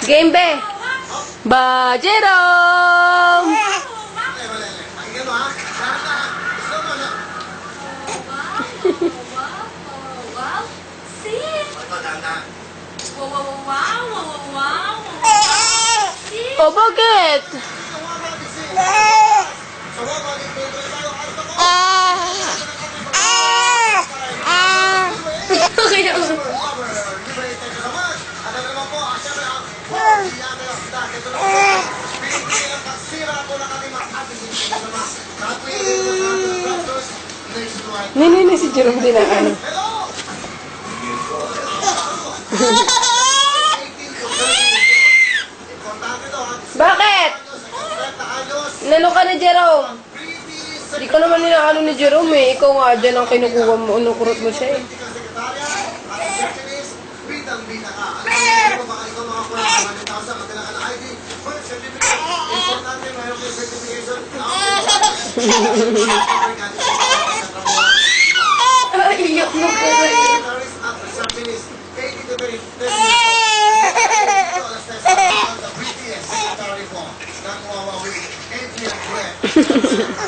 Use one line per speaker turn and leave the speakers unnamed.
Game be. Ba, Jerome!
Wow! See? Wow! See?
O, bakit? Kaya Nini si Jerome din ang ano. Bakit? Nano ka ni Jerome? Hindi ko naman ninaano ni Jerome eh. Ikaw nga dyan ang kinukuha mo, unukurot mo siya eh.